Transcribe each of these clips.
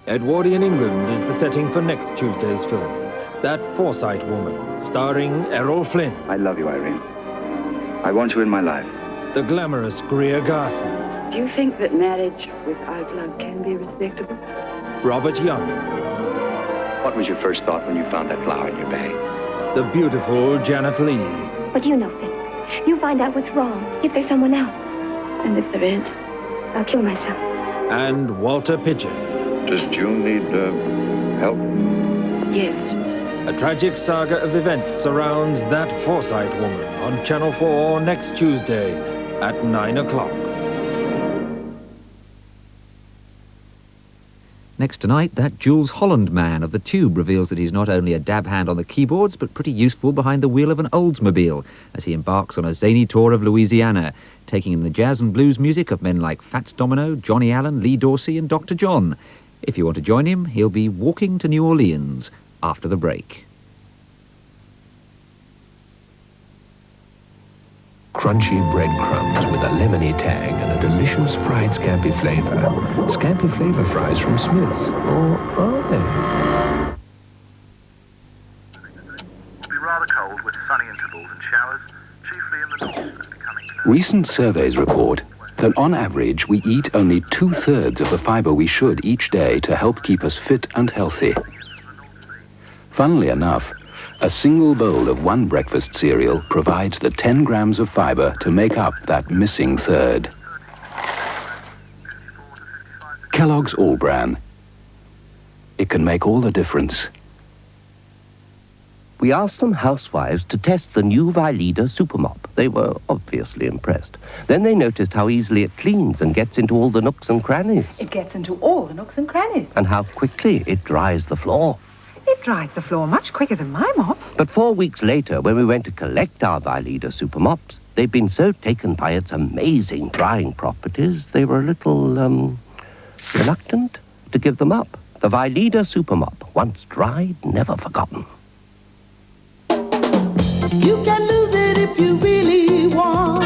Edwardian England is the setting for next Tuesday's film. That Forsyte Woman, starring Errol Flynn. I love you, Irene. I want you in my life. The glamorous Greer Garson. Do you think that marriage without love can be respectable? Robert Young. What was your first thought when you found that flower in your bag? The beautiful Janet Leigh. What do you know, Finn? You find out what's wrong, if there's someone else. And if there is, I'll kill myself. And Walter Pidgeon. Does June need help? yes. A tragic saga of events surrounds That Forsyte Woman on Channel 4 next Tuesday at 9 o'clock. Next tonight, that Jules Holland man of the Tube reveals that he's not only a dab hand on the keyboards, but pretty useful behind the wheel of an Oldsmobile as he embarks on a zany tour of Louisiana, taking in the jazz and blues music of men like Fats Domino, Johnny Allen, Lee Dorsey and Dr. John. If you want to join him, he'll be walking to New Orleans after the break. Crunchy breadcrumbs with a lemony tang and a delicious fried scampi flavor. Scampi flavor fries from Smith's. Or are they? It'll be rather cold with sunny intervals and showers, chiefly in the north and becoming cloudy. Recent surveys report that on average we eat only 2/3 of the fiber we should each day to help keep us fit and healthy. Funnily enough, a single bowl of one breakfast cereal provides the 10 grams of fiber to make up that missing third. Kellogg's All-Bran. It can make all the difference. We asked some housewives to test the new Vileda Supermop. They were obviously impressed. Then they noticed how easily it cleans and gets into all the nooks and crannies. It gets into all the nooks and crannies. And how quickly it dries the floor. It dries the floor much quicker than my mop. But 4 weeks later, when we went to collect our Vileda Supermops, they'd been so taken by its amazing drying properties, they were a little, reluctant to give them up. The Vileda Supermop, once dried, never forgotten. You can lose it if you really want.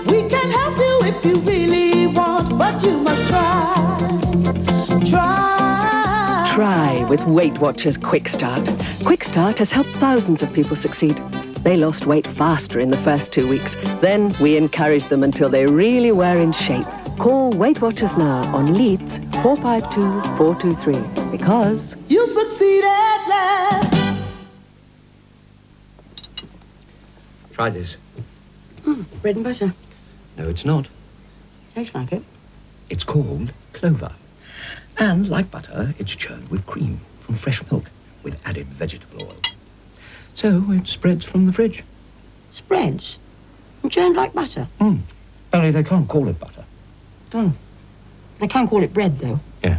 We can help you if you really want, but you must try. Try with Weight Watchers Quick Start. Quick Start has helped thousands of people succeed. They lost weight faster in the first 2 weeks. Then we encouraged them until they really were in shape. Call Weight Watchers now on Leeds 452-423 because you succeed at last. Try this. Bread and butter. No, it's not. Tastes like it. It's called Clover. And like butter, it's churned with cream from fresh milk with added vegetable oil. So it spreads from the fridge. Spreads? And churned like butter? Only they can't call it butter. Oh. They can call it bread, though. Yeah.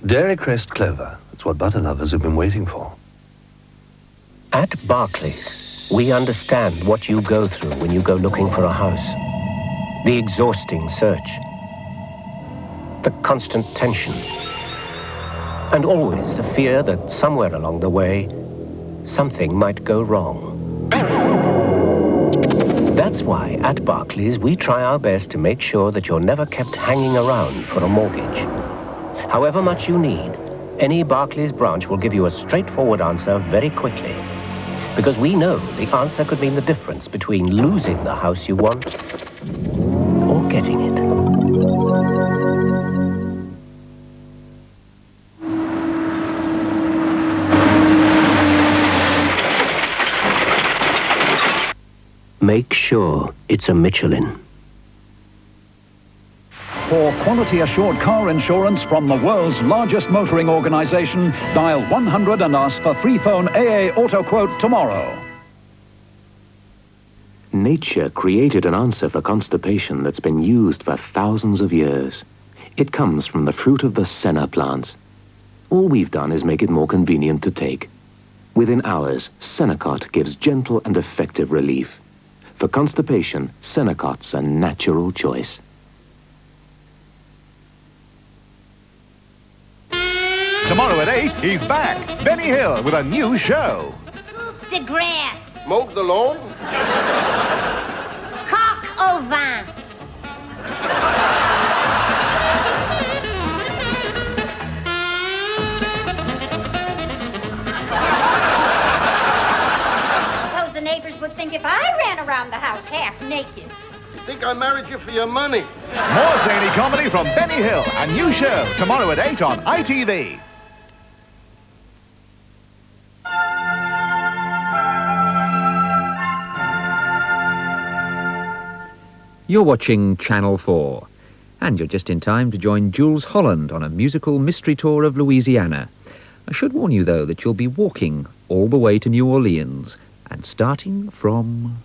Dairy Crest Clover. That's what butter lovers have been waiting for. At Barclays, we understand what you go through when you go looking for a house. The exhausting search. The constant tension. And always the fear that somewhere along the way, something might go wrong. That's why at Barclays we try our best to make sure that you're never kept hanging around for a mortgage. However much you need, any Barclays branch will give you a straightforward answer very quickly. Because we know the answer could mean the difference between losing the house you want or getting it. Make sure it's a Michelin. For quality assured car insurance from the world's largest motoring organization, dial 100 and ask for free phone AA auto quote tomorrow. Nature created an answer for constipation that's been used for thousands of years. It comes from the fruit of the senna plant. All we've done is make it more convenient to take. Within hours, Senokot gives gentle and effective relief. For constipation, Senokot's a natural choice. Tomorrow at 8, he's back. Benny Hill with a new show. The grass. Mow the lawn. Coq au vin. around the house half naked. You think I married you for your money? More zany comedy from Benny Hill. A new show tomorrow at 8 on ITV. You're watching Channel 4, and you're just in time to join Jules Holland on a musical mystery tour of Louisiana. I should warn you, though, that you'll be walking all the way to New Orleans, and starting from...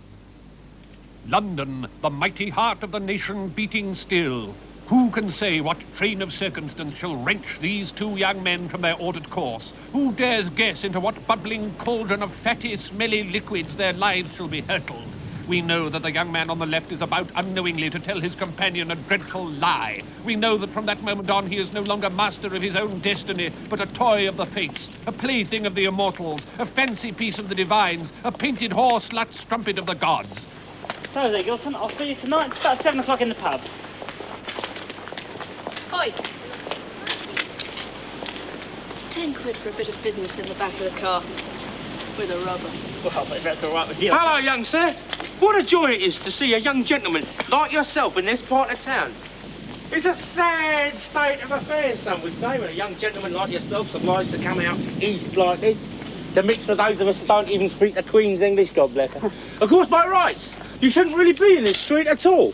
London, the mighty heart of the nation beating still. Who can say what train of circumstance shall wrench these two young men from their ordered course? Who dares guess into what bubbling cauldron of fatty, smelly liquids their lives shall be hurtled? We know that the young man on the left is about unknowingly to tell his companion a dreadful lie. We know that from that moment on he is no longer master of his own destiny, but a toy of the fates, a plaything of the immortals, a fancy piece of the divines, a painted whore slut strumpet of the gods. So there, Gilson, I'll see you tonight. It's about 7 o'clock in the pub. Oi! 10 quid for a bit of business in the back of the car. With a rubber. Well, if that's all right with you. Hello, young sir. What a joy it is to see a young gentleman like yourself in this part of town. It's a sad state of affairs, some would say, when a young gentleman like yourself's obliged to come out east like this, to mix with those of us that don't even speak the Queen's English, God bless her. Of course, by rights, you shouldn't really be in this street at all.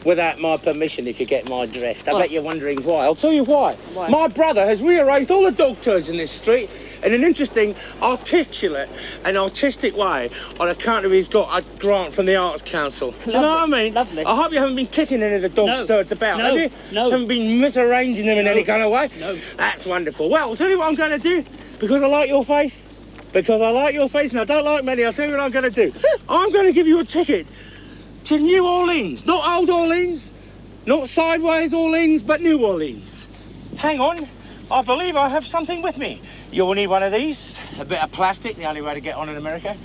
Without my permission, if you get my drift. I bet you're wondering why. I'll tell you why. Why? My brother has rearranged all the dog turds in this street in an interesting, articulate and artistic way on account of he's got a grant from the Arts Council. Do you know what I mean? Lovely. I hope you haven't been kicking any of the dog's turds about, have you? No. Haven't been misarranging them in any kind of way? No. That's wonderful. Well, I'll tell you what I'm going to do, because I like your face. Because I like your face and I don't like many, I'll tell you what I'm going to do. I'm going to give you a ticket to New Orleans. Not Old Orleans, not Sideways Orleans, but New Orleans. Hang on, I believe I have something with me. You'll need one of these, a bit of plastic, the only way to get on in America.